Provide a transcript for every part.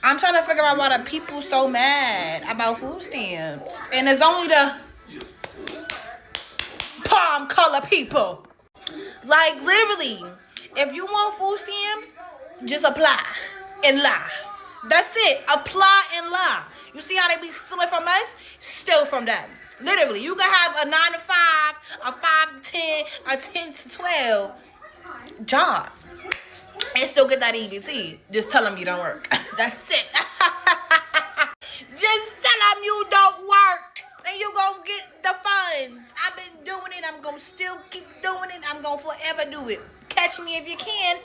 I'm trying to figure out why the people so mad about food stamps. And it's only the palm color people. Like, literally, if you want food stamps, just apply and lie. That's it. Apply and lie. You see how they be stealing from us? Steal from them. Literally, you can have a 9 to 5, a 5 to 10, a 10 to 12 job and still get that EBT. Just tell them you don't work. That's it. Just tell them you don't work and you gonna get the funds. I've been doing it. I'm gonna still keep doing it. I'm gonna forever do it. Catch me if you can.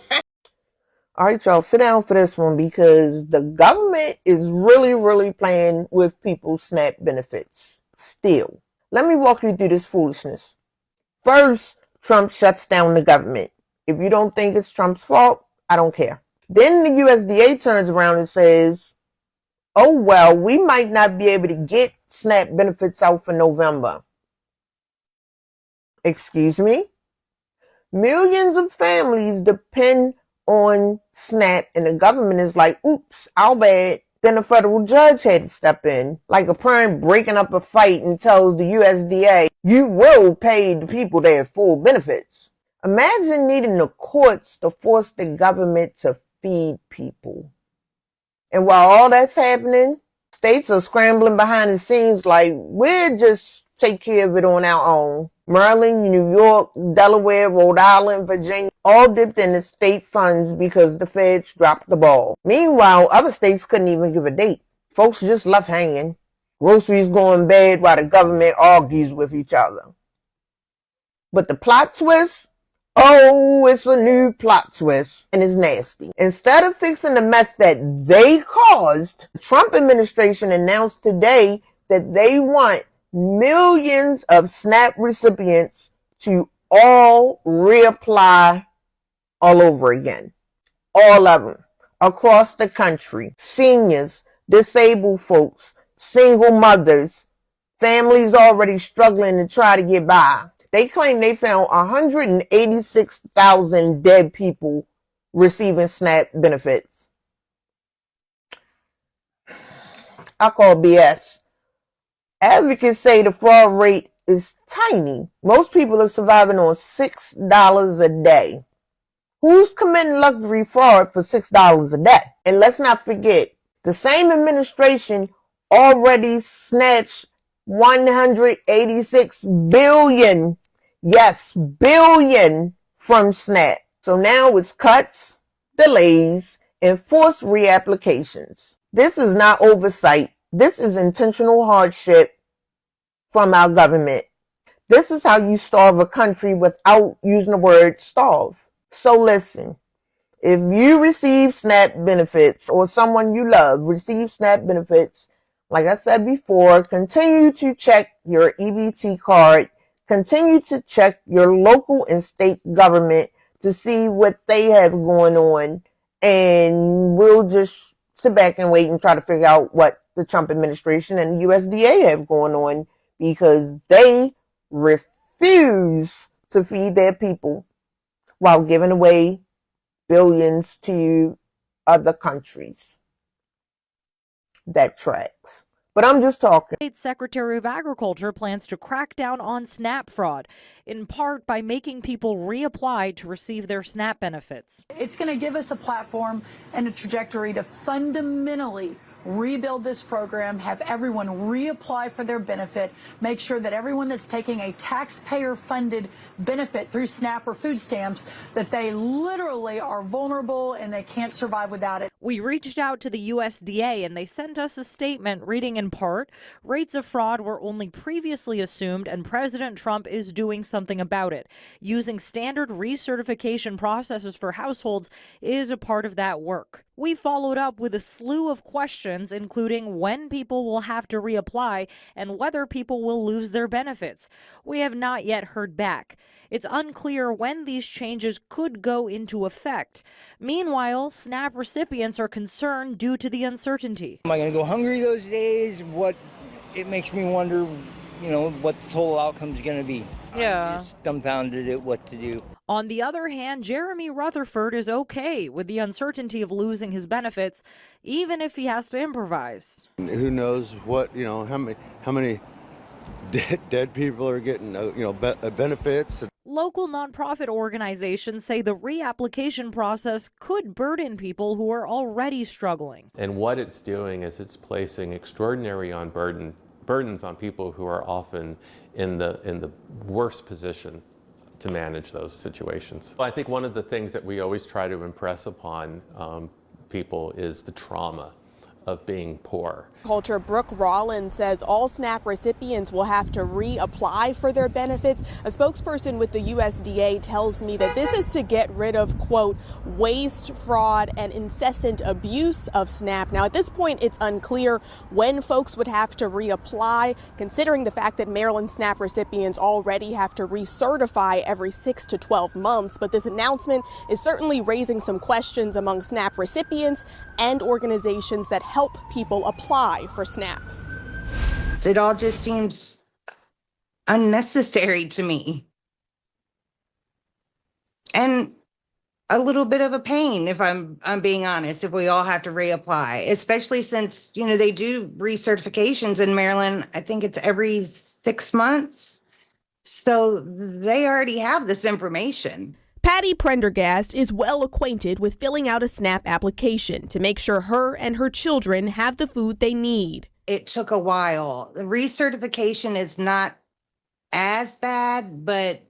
All right, y'all, sit down for this one because the government is really playing with people's SNAP benefits still. Let me walk you through this foolishness. First, Trump shuts down the government. If you don't think it's Trump's fault, I don't care. Then the USDA turns around and says, oh, well, we might not be able to get SNAP benefits out for November. Excuse me? Millions of families depend on SNAP and the government is like, oops, our bad. Then a federal judge had to step in, like a parent breaking up a fight and tells the USDA, you will pay the people their full benefits. Imagine needing the courts to force the government to feed people. And while all that's happening, states are scrambling behind the scenes like, we'll just take care of it on our own. Maryland, New York, Delaware, Rhode Island, Virginia, all dipped into state funds because the feds dropped the ball. Meanwhile, other states couldn't even give a date. Folks just left hanging. Groceries going bad while the government argues with each other. But the plot twist? Oh, it's a new plot twist, and it's nasty. Instead of fixing the mess that they caused, the Trump administration announced today that they want millions of SNAP recipients to all reapply all over again. All of them. Across the country. Seniors, disabled folks, single mothers, families already struggling to try to get by. They claim they found 186,000 dead people receiving SNAP benefits. I call BS. Advocates say the fraud rate is tiny. Most people are surviving on $6 a day. Who's committing luxury fraud for $6 a day? And let's not forget, the same administration already snatched 186 billion, yes, billion from SNAP. So now it's cuts, delays, and forced reapplications. This is not oversight. This is intentional hardship from our government. This is how you starve a country without using the word starve. So listen, if you receive SNAP benefits or someone you love receives SNAP benefits, like I said before, continue to check your EBT card, continue to check your local and state government to see what they have going on, and we'll just sit back and wait and try to figure out what the Trump administration and the USDA have going on because they refuse to feed their people while giving away billions to other countries. That tracks. But I'm just talking. State Secretary of Agriculture plans to crack down on SNAP fraud, in part by making people reapply to receive their SNAP benefits. It's going to give us a platform and a trajectory to fundamentally rebuild this program, have everyone reapply for their benefit, make sure that everyone that's taking a taxpayer-funded benefit through SNAP or food stamps, that they literally are vulnerable and they can't survive without it. We reached out to the USDA and they sent us a statement reading in part, rates of fraud were only previously assumed and President Trump is doing something about it. Using standard recertification processes for households is a part of that work. We followed up with a slew of questions, including when people will have to reapply and whether people will lose their benefits. We have not yet heard back. It's unclear when these changes could go into effect. Meanwhile, SNAP recipients are concerned due to the uncertainty. Am I going to go hungry those days? It makes me wonder, what the total outcome is going to be. Yeah. I'm just dumbfounded at what to do. On the other hand, Jeremy Rutherford is okay with the uncertainty of losing his benefits, even if he has to improvise. Who knows what, how many dead people are getting, benefits. Local nonprofit organizations say the reapplication process could burden people who are already struggling. And what it's doing is it's placing extraordinary burdens on people who are often in the worst position to manage those situations. I think one of the things that we always try to impress upon people is the trauma of being poor. Culture Brooke Rollins says all SNAP recipients will have to reapply for their benefits. A spokesperson with the USDA tells me that this is to get rid of, quote, waste, fraud, and incessant abuse of SNAP. Now, at this point, it's unclear when folks would have to reapply, considering the fact that Maryland SNAP recipients already have to recertify every 6 to 12 months. But this announcement is certainly raising some questions among SNAP recipients and organizations that help people apply for SNAP. It all just seems unnecessary to me. And a little bit of a pain, if I'm being honest, if we all have to reapply, especially since, they do recertifications in Maryland. I think it's every 6 months. So they already have this information. Patty Prendergast is well acquainted with filling out a SNAP application to make sure her and her children have the food they need. It took a while. The recertification is not as bad, but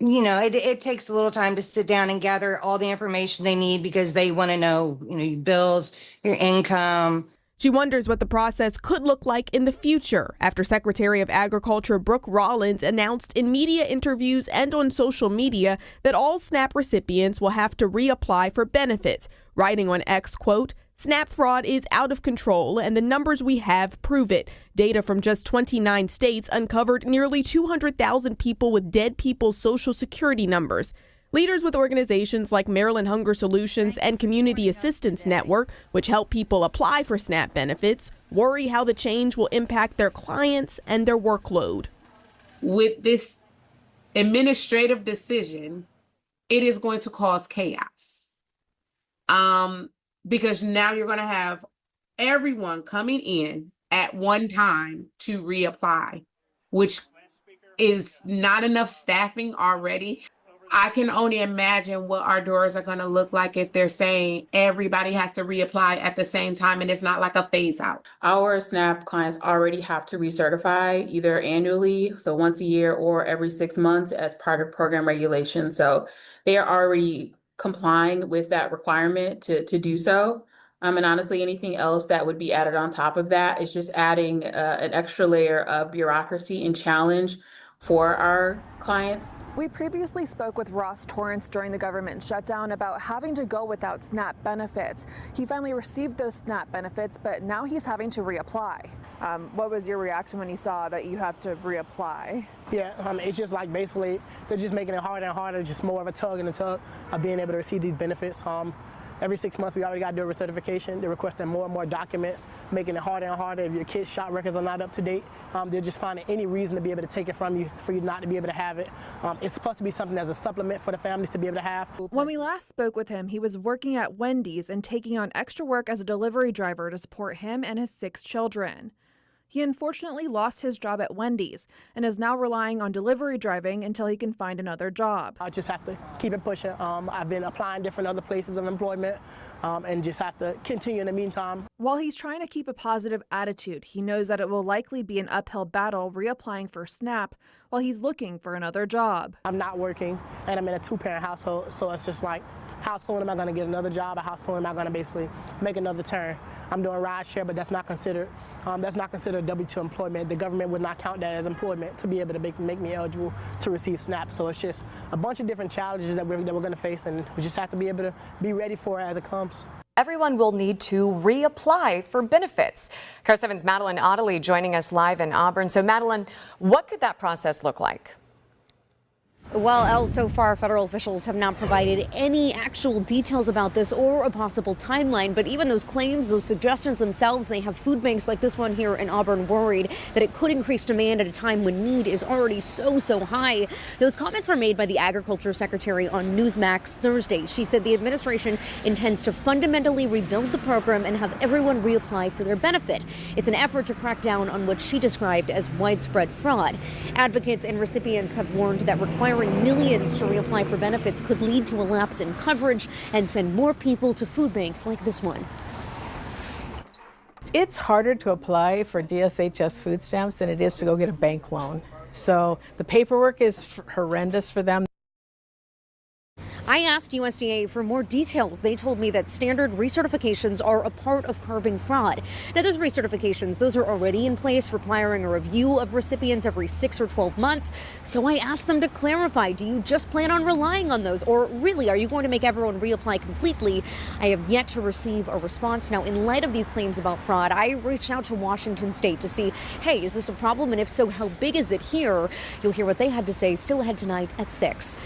it takes a little time to sit down and gather all the information they need because they want to know, your bills, your income. She wonders what the process could look like in the future after Secretary of Agriculture Brooke Rollins announced in media interviews and on social media that all SNAP recipients will have to reapply for benefits, writing on X, quote, SNAP fraud is out of control and the numbers we have prove it. Data from just 29 states uncovered nearly 200,000 people with dead people's social security numbers. Leaders with organizations like Maryland Hunger Solutions and Community Assistance Network, which help people apply for SNAP benefits, worry how the change will impact their clients and their workload. With this administrative decision, it is going to cause chaos. Because now you're going to have everyone coming in at one time to reapply, which is not enough staffing already. I can only imagine what our doors are going to look like if they're saying everybody has to reapply at the same time and it's not like a phase out. Our SNAP clients already have to recertify either annually, so once a year, or every 6 months as part of program regulation. So they are already complying with that requirement to do so. And honestly, anything else that would be added on top of that is just adding an extra layer of bureaucracy and challenge for our clients. We previously spoke with Ross Torrance during the government shutdown about having to go without SNAP benefits. He finally received those SNAP benefits, but now he's having to reapply. What was your reaction when you saw that you have to reapply? Yeah, it's just like basically they're just making it harder and harder, just more of a tug and a tug of being able to receive these benefits. Every 6 months, we already got to do a recertification. They're requesting more and more documents, making it harder and harder. If your kids' shot records are not up to date, they're just finding any reason to be able to take it from you, for you not to be able to have it. It's supposed to be something as a supplement for the families to be able to have. When we last spoke with him, he was working at Wendy's and taking on extra work as a delivery driver to support him and his 6 children. He unfortunately lost his job at Wendy's and is now relying on delivery driving until he can find another job. I just have to keep it pushing. I've been applying different other places of employment and just have to continue in the meantime. While he's trying to keep a positive attitude, he knows that it will likely be an uphill battle reapplying for SNAP while he's looking for another job. I'm not working and I'm in a 2-parent household, so it's just like, how soon am I going to get another job, or how soon am I going to basically make another turn? I'm doing ride share, but that's not considered W-2 employment. The government would not count that as employment to be able to make me eligible to receive SNAP. So it's just a bunch of different challenges that we're going to face, and we just have to be able to be ready for it as it comes. Everyone will need to reapply for benefits. KARE 7's Madeline Ottley joining us live in Auburn. So Madeline, what could that process look like? Well, so far, federal officials have not provided any actual details about this or a possible timeline. But even those claims, those suggestions themselves, they have food banks like this one here in Auburn worried that it could increase demand at a time when need is already so high. Those comments were made by the Agriculture Secretary on Newsmax Thursday. She said the administration intends to fundamentally rebuild the program and have everyone reapply for their benefit. It's an effort to crack down on what she described as widespread fraud. Advocates and recipients have warned that requiring millions to reapply for benefits could lead to a lapse in coverage and send more people to food banks like this one. It's harder to apply for DSHS food stamps than it is to go get a bank loan. So the paperwork is horrendous for them. I asked USDA for more details. They told me that standard recertifications are a part of curbing fraud. Now, those recertifications, those are already in place, requiring a review of recipients every 6 or 12 months. So I asked them to clarify, do you just plan on relying on those? Or really, are you going to make everyone reapply completely? I have yet to receive a response. Now, in light of these claims about fraud, I reached out to Washington State to see, hey, is this a problem? And if so, how big is it here? You'll hear what they had to say still ahead tonight at 6.